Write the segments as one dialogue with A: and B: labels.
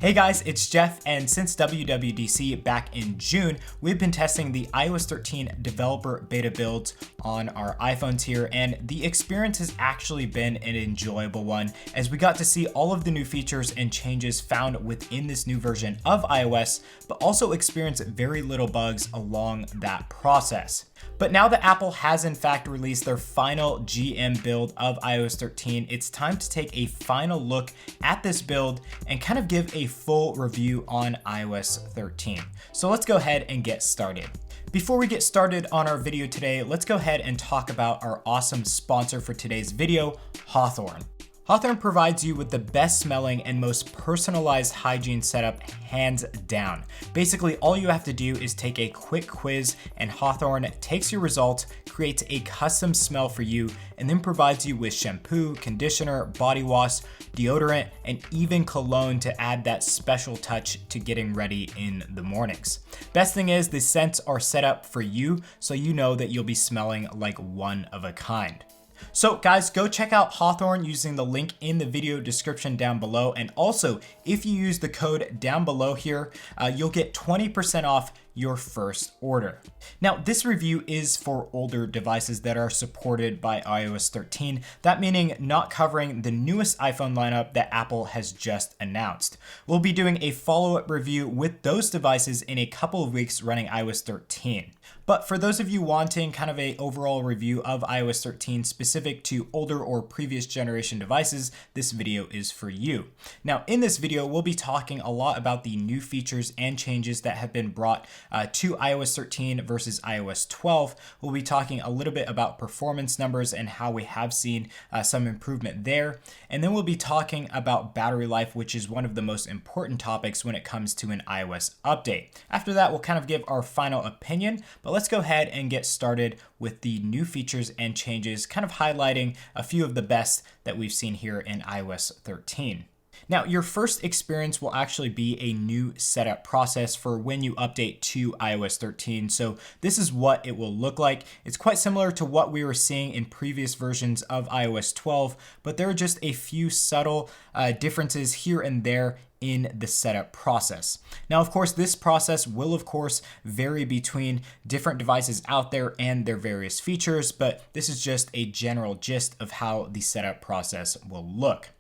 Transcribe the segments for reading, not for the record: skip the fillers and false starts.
A: Hey guys, it's Jeff, and since WWDC back in June, we've been testing the iOS 13 developer beta builds on our iPhones here, and the experience has actually been an enjoyable one as we got to see all of the new features and changes found within this new version of iOS, but also experience very little bugs along that process. But now that Apple has in fact released their final GM build of iOS 13, it's time to take a final look at this build and kind of give a full review on iOS 13. So let's go ahead and get started. Before we get started on our video today, let's go ahead and talk about our awesome sponsor for today's video, Hawthorne. Hawthorne provides you with the best smelling and most personalized hygiene setup hands down. Basically, all you have to do is take a quick quiz and Hawthorne takes your results, creates a custom smell for you, and then provides you with shampoo, conditioner, body wash, deodorant, and even cologne to add that special touch to getting ready in the mornings. Best thing is the scents are set up for you, so you know that you'll be smelling like one of a kind. So guys, go check out Hawthorne using the link in the video description down below. And also, if you use the code down below here, you'll get 20% off your first order. Now, this review is for older devices that are supported by iOS 13, that meaning not covering the newest iPhone lineup that Apple has just announced. We'll be doing a follow-up review with those devices in a couple of weeks running iOS 13. But for those of you wanting kind of a overall review of iOS 13 specific to older or previous generation devices, this video is for you. Now, in this video, we'll be talking a lot about the new features and changes that have been brought to iOS 13 versus iOS 12. We'll be talking a little bit about performance numbers and how we have seen some improvement there. And then we'll be talking about battery life, which is one of the most important topics when it comes to an iOS update. After that, we'll kind of give our final opinion, but let's go ahead and get started with the new features and changes, kind of highlighting a few of the best that we've seen here in iOS 13. Now, your first experience will actually be a new setup process for when you update to iOS 13. So this is what it will look like. It's quite similar to what we were seeing in previous versions of iOS 12, but there are just a few subtle differences here and there in the setup process. Now, of course, this process will of course vary between different devices out there and their various features, but this is just a general gist of how the setup process will look.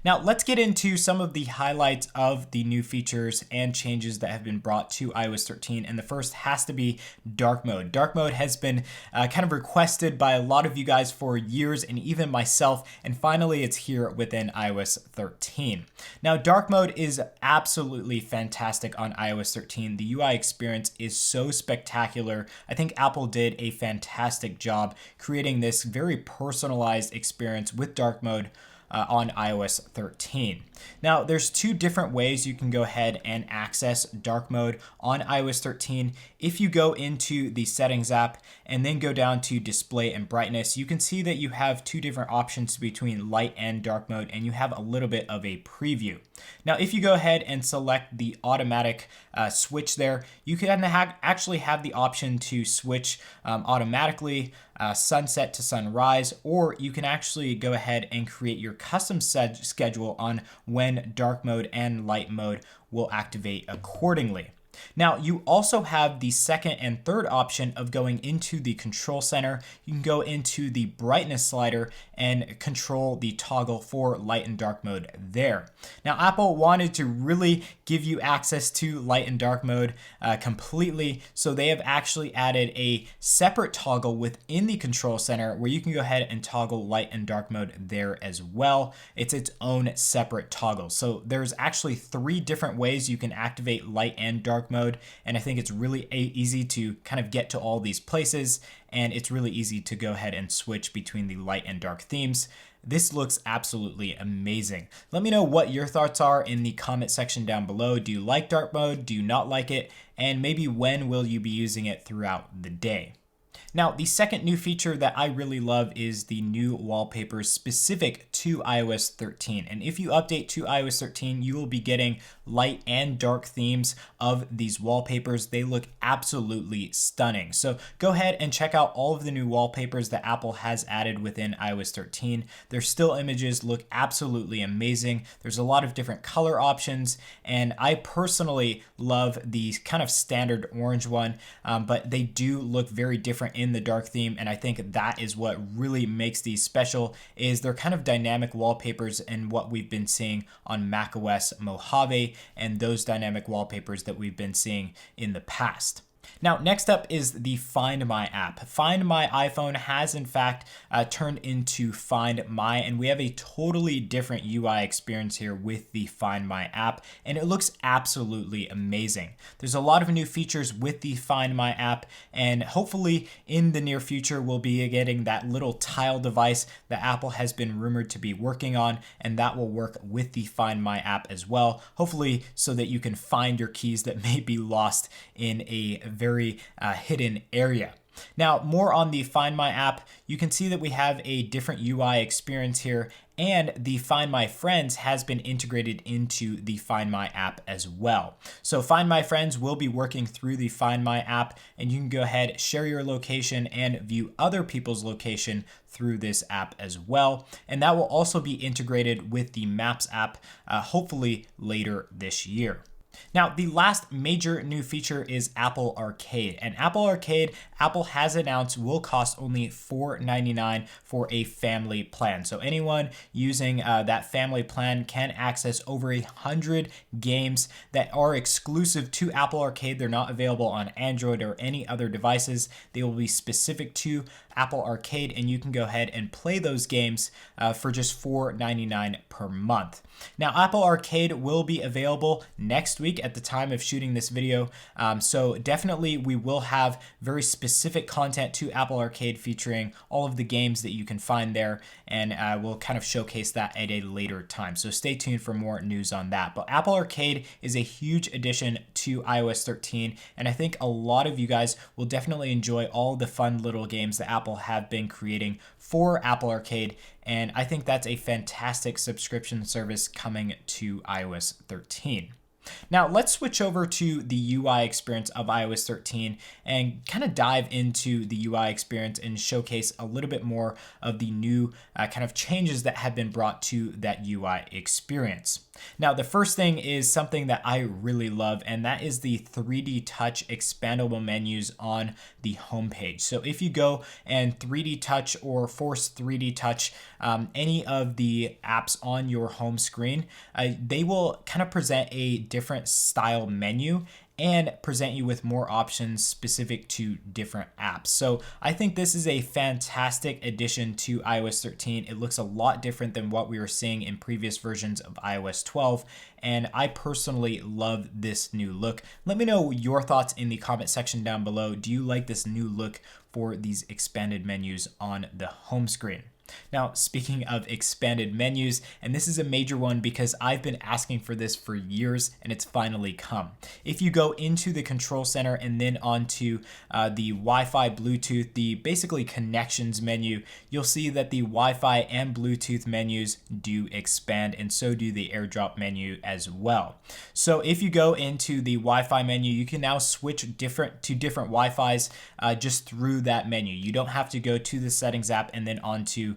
A: Now, let's get into some of the highlights of the new features and changes that have been brought to iOS 13. And the first has to be dark mode. Dark mode has been kind of requested by a lot of you guys for years and even myself. And finally, it's here within iOS 13. Now, dark mode is absolutely fantastic on iOS 13. The UI experience is so spectacular. I think Apple did a fantastic job creating this very personalized experience with dark mode on iOS 13. Now, there's two different ways you can go ahead and access dark mode on iOS 13. If you go into the settings app and then go down to display and brightness, you can see that you have two different options between light and dark mode, and you have a little bit of a preview. Now, if you go ahead and select the automatic switch there, you can actually have the option to switch automatically sunset to sunrise, or you can actually go ahead and create your custom schedule on when dark mode and light mode will activate accordingly. Now, you also have the second and third option of going into the control center. You can go into the brightness slider and control the toggle for light and dark mode there. Now, Apple wanted to really give you access to light and dark mode completely, so they have actually added a separate toggle within the control center where you can go ahead and toggle light and dark mode there as well. It's its own separate toggle. So there's actually three different ways you can activate light and dark mode, and I think it's really easy to kind of get to all these places, and it's really easy to go ahead and switch between the light and dark themes. This looks absolutely amazing. Let me know what your thoughts are in the comment section down below. Do you like dark mode? Do you not like it? And maybe when will you be using it throughout the day? Now, the second new feature that I really love is the new wallpapers specific to iOS 13. And if you update to iOS 13, you will be getting light and dark themes of these wallpapers. They look absolutely stunning. So go ahead and check out all of the new wallpapers that Apple has added within iOS 13. Their still images look absolutely amazing. There's a lot of different color options, and I personally love the kind of standard orange one, but they do look very different in the dark theme, and I think that is what really makes these special, is they're kind of dynamic wallpapers and what we've been seeing on macOS Mojave and those dynamic wallpapers that we've been seeing in the past. Now, next up is the Find My app. Find My iPhone has in fact turned into Find My, and we have a totally different UI experience here with the Find My app, and it looks absolutely amazing. There's a lot of new features with the Find My app, and hopefully in the near future we'll be getting that little tile device that Apple has been rumored to be working on, and that will work with the Find My app as well, hopefully so that you can find your keys that may be lost in a very hidden area. Now, more on the Find My app, you can see that we have a different UI experience here, and the Find My Friends has been integrated into the Find My app as well. So Find My Friends will be working through the Find My app, and you can go ahead, share your location, and view other people's location through this app as well. And that will also be integrated with the Maps app, hopefully later this year. Now, the last major new feature is Apple Arcade. And Apple Arcade, Apple has announced will cost only $4.99 for a family plan. So anyone using that family plan can access over 100 games that are exclusive to Apple Arcade. They're not available on Android or any other devices. They will be specific to Apple Arcade, and you can go ahead and play those games for just $4.99 per month. Now, Apple Arcade will be available next week at the time of shooting this video. So definitely we will have very specific content to Apple Arcade featuring all of the games that you can find there, and we'll kind of showcase that at a later time. So stay tuned for more news on that. But Apple Arcade is a huge addition to iOS 13, and I think a lot of you guys will definitely enjoy all the fun little games that Apple have been creating for Apple Arcade, and I think that's a fantastic subscription service coming to iOS 13. Now, let's switch over to the UI experience of iOS 13 and kind of dive into the UI experience and showcase a little bit more of the new kind of changes that have been brought to that UI experience. Now, the first thing is something that I really love, and that is the 3D Touch expandable menus on the homepage. So if you go and 3D Touch or force 3D Touch any of the apps on your home screen, they will kind of present a different style menu and present you with more options specific to different apps. So I think this is a fantastic addition to iOS 13. It looks a lot different than what we were seeing in previous versions of iOS 12, and I personally love this new look. Let me know your thoughts in the comment section down below. Do you like this new look for these expanded menus on the home screen? Now, speaking of expanded menus, and this is a major one because I've been asking for this for years and it's finally come. If you go into the control center and then onto the Wi-Fi, Bluetooth, the basically connections menu, you'll see that the Wi-Fi and Bluetooth menus do expand, and so do the AirDrop menu as well. So if you go into the Wi-Fi menu, you can now switch to different Wi-Fis just through that menu. You don't have to go to the settings app and then onto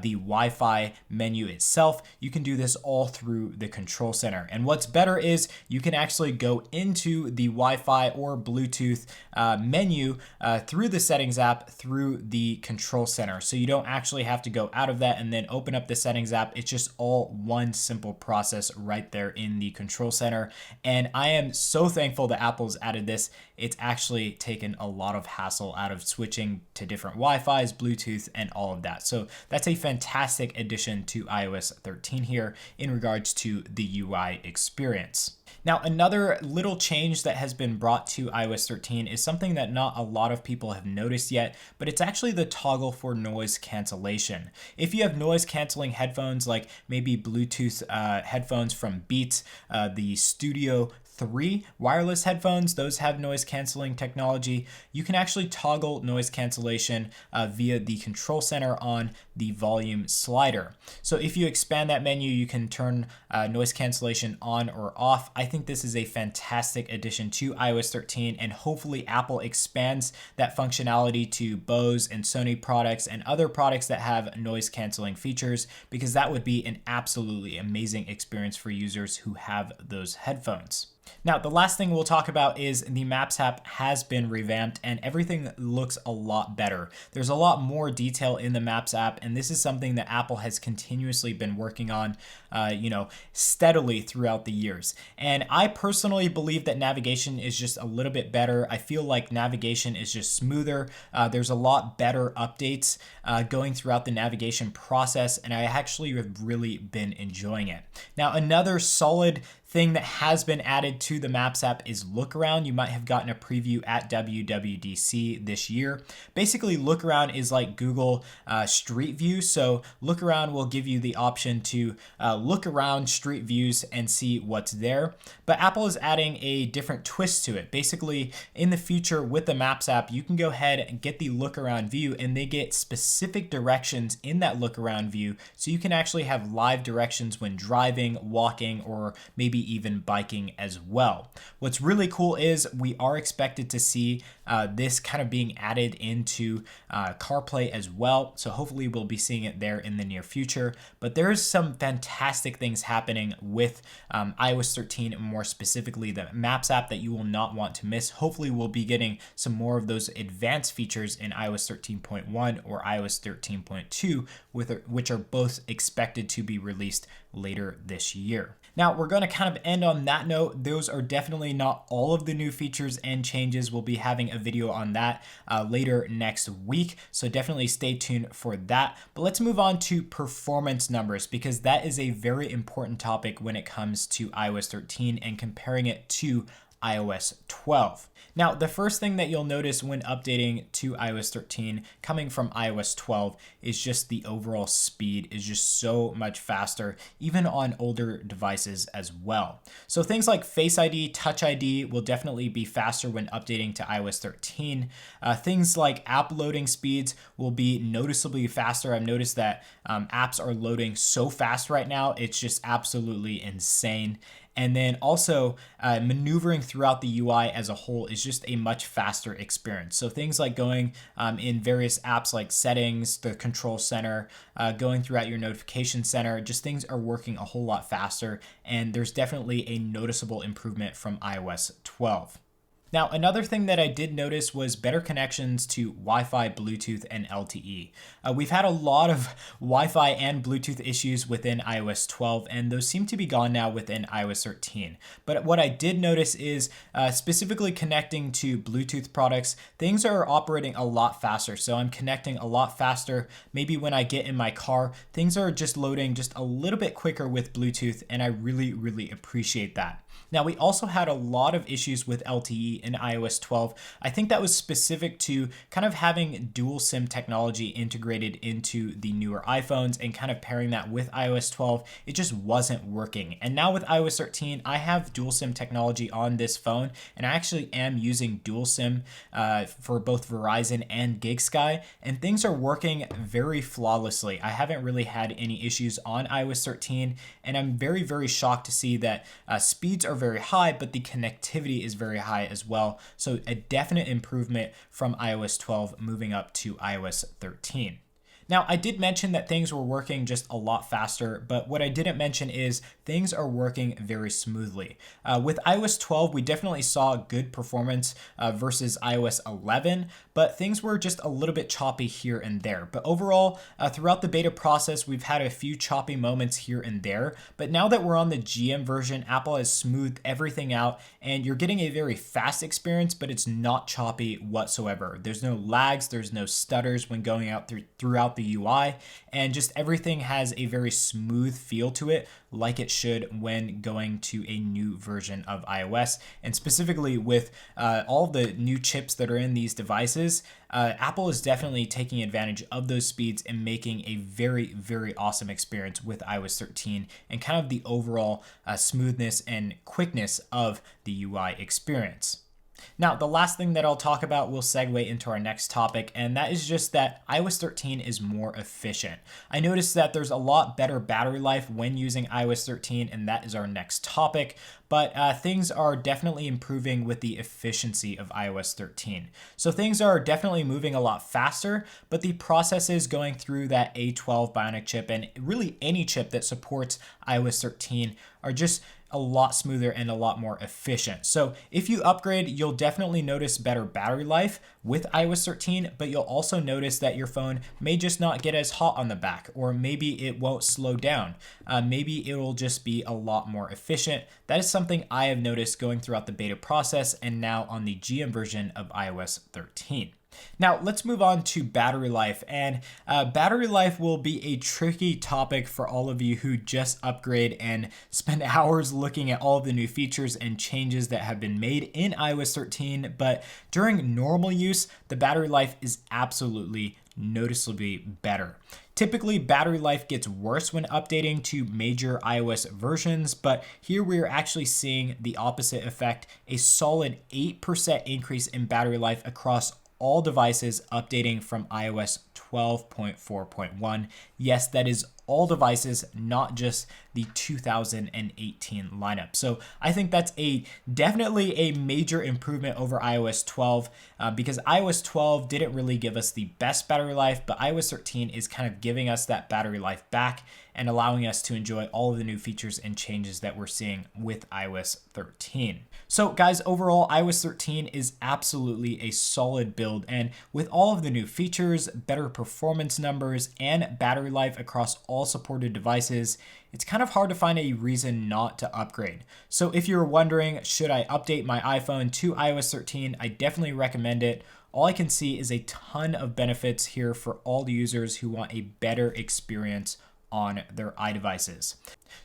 A: the Wi-Fi menu itself. You can do this all through the control center. And what's better is you can actually go into the Wi-Fi or Bluetooth menu through the settings app through the control center. So you don't actually have to go out of that and then open up the settings app. It's just all one simple process right there in the control center. And I am so thankful that Apple's added this. It's actually taken a lot of hassle out of switching to different Wi-Fi's, Bluetooth, and all of that. So that's a fantastic addition to iOS 13 here in regards to the UI experience. Now, another little change that has been brought to iOS 13 is something that not a lot of people have noticed yet, but it's actually the toggle for noise cancellation. If you have noise canceling headphones, like maybe Bluetooth headphones from Beats, the Studio 3 wireless headphones. Those have noise canceling technology. You can actually toggle noise cancellation via the control center on the volume slider. So if you expand that menu, you can turn noise cancellation on or off. I think this is a fantastic addition to iOS 13, and hopefully Apple expands that functionality to Bose and Sony products and other products that have noise canceling features, because that would be an absolutely amazing experience for users who have those headphones. Now, the last thing we'll talk about is the Maps app has been revamped and everything looks a lot better. There's a lot more detail in the Maps app, and this is something that Apple has continuously been working on, steadily throughout the years. And I personally believe that navigation is just a little bit better. I feel like navigation is just smoother. There's a lot better updates going throughout the navigation process, and I actually have really been enjoying it. Now, another solid thing that has been added to the Maps app is Look Around. You might have gotten a preview at WWDC this year. Basically, Look Around is like Google Street View. So Look Around will give you the option to look around Street Views and see what's there. But Apple is adding a different twist to it. Basically, in the future with the Maps app, you can go ahead and get the Look Around view, and they get specific directions in that Look Around view. So you can actually have live directions when driving, walking, or maybe even biking as well. What's really cool is we are expected to see this kind of being added into CarPlay as well. So hopefully we'll be seeing it there in the near future. But there's some fantastic things happening with iOS 13, and more specifically the Maps app, that you will not want to miss. Hopefully we'll be getting some more of those advanced features in iOS 13.1 or iOS 13.2, which are both expected to be released later this year. Now, we're going to kind of end on that note. Those are definitely not all of the new features and changes. We'll be having a video on that later next week, so definitely stay tuned for that. But let's move on to performance numbers, because that is a very important topic when it comes to iOS 13 and comparing it to iOS 12. Now, the first thing that you'll notice when updating to iOS 13 coming from iOS 12 is just the overall speed is just so much faster, even on older devices as well. So things like Face ID, Touch ID will definitely be faster when updating to iOS 13. Things like app loading speeds will be noticeably faster. I've noticed that apps are loading so fast right now. It's just absolutely insane. And then also maneuvering throughout the UI as a whole is just a much faster experience. So things like going in various apps like settings, the control center, going throughout your notification center, just things are working a whole lot faster. And there's definitely a noticeable improvement from iOS 12. Now, another thing that I did notice was better connections to Wi-Fi, Bluetooth, and LTE. We've had a lot of Wi-Fi and Bluetooth issues within iOS 12, and those seem to be gone now within iOS 13. But what I did notice is specifically connecting to Bluetooth products, things are operating a lot faster. So I'm connecting a lot faster. Maybe when I get in my car, things are just loading just a little bit quicker with Bluetooth, and I really, really appreciate that. Now, we also had a lot of issues with LTE in iOS 12. I think that was specific to kind of having dual SIM technology integrated into the newer iPhones and kind of pairing that with iOS 12. It just wasn't working. And now with iOS 13, I have dual SIM technology on this phone, and I actually am using dual SIM for both Verizon and GigSky, and things are working very flawlessly. I haven't really had any issues on iOS 13, and I'm very, very shocked to see that speeds are very high, but the connectivity is very high as well. So a definite improvement from iOS 12 moving up to iOS 13. Now, I did mention that things were working just a lot faster, but what I didn't mention is things are working very smoothly. With iOS 12, we definitely saw good performance versus iOS 11, but things were just a little bit choppy here and there. But overall, throughout the beta process, we've had a few choppy moments here and there. But now that we're on the GM version, Apple has smoothed everything out, and you're getting a very fast experience, but it's not choppy whatsoever. There's no lags, there's no stutters when going out throughout out the UI, and just everything has a very smooth feel to it, like it should when going to a new version of iOS. And specifically with all the new chips that are in these devices, Apple is definitely taking advantage of those speeds and making a very, very awesome experience with iOS 13 and kind of the overall smoothness and quickness of the UI experience. Now, the last thing that I'll talk about will segue into our next topic, and that is just that iOS 13 is more efficient. I noticed that there's a lot better battery life when using iOS 13, and that is our next topic, but things are definitely improving with the efficiency of iOS 13. So things are definitely moving a lot faster, but the processes going through that A12 Bionic chip and really any chip that supports iOS 13 are just a lot smoother and a lot more efficient. So if you upgrade, you'll definitely notice better battery life with iOS 13, but you'll also notice that your phone may just not get as hot on the back, or maybe it won't slow down. Maybe it will just be a lot more efficient. That is something I have noticed going throughout the beta process and now on the GM version of iOS 13. Now let's move on to battery life, and battery life will be a tricky topic for all of you who just upgrade and spend hours looking at all of the new features and changes that have been made in iOS 13, but during normal use, the battery life is absolutely noticeably better. Typically, battery life gets worse when updating to major iOS versions, but here we're actually seeing the opposite effect, a solid 8% increase in battery life across all devices updating from iOS 12.4.1. Yes, that is all devices, not just the 2018 lineup. So I think that's definitely a major improvement over iOS 12 because iOS 12 didn't really give us the best battery life, but iOS 13 is kind of giving us that battery life back and allowing us to enjoy all of the new features and changes that we're seeing with iOS 13. So guys, overall, iOS 13 is absolutely a solid build, and with all of the new features, better performance numbers, and battery life across all supported devices, it's kind of hard to find a reason not to upgrade. So if you're wondering, should I update my iPhone to iOS 13, I definitely recommend it. All I can see is a ton of benefits here for all the users who want a better experience on their iDevices.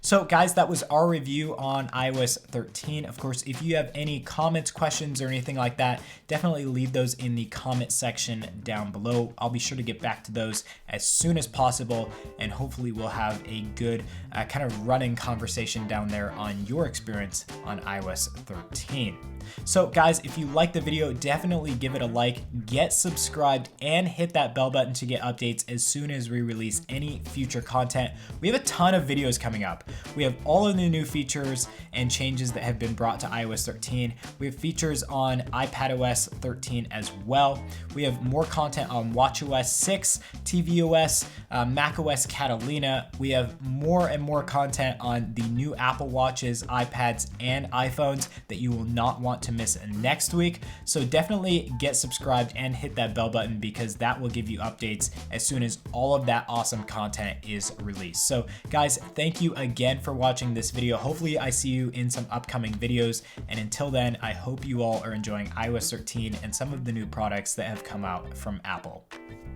A: So guys, that was our review on iOS 13. Of course, if you have any comments, questions, or anything like that, definitely leave those in the comment section down below. I'll be sure to get back to those as soon as possible, and hopefully we'll have a good kind of running conversation down there on your experience on iOS 13. So guys, if you like the video, definitely give it a like, get subscribed, and hit that bell button to get updates as soon as we release any future content. We have a ton of videos coming up. We have all of the new features and changes that have been brought to iOS 13. We have features on iPadOS 13 as well. We have more content on watchOS 6, tvOS, macOS Catalina. We have more and more content on the new Apple Watches, iPads, and iPhones that you will not want to miss next week. So definitely get subscribed and hit that bell button because that will give you updates as soon as all of that awesome content is released. So guys, thank you again for watching this video. Hopefully I see you in some upcoming videos. And until then, I hope you all are enjoying iOS 13 and some of the new products that have come out from Apple.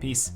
A: Peace.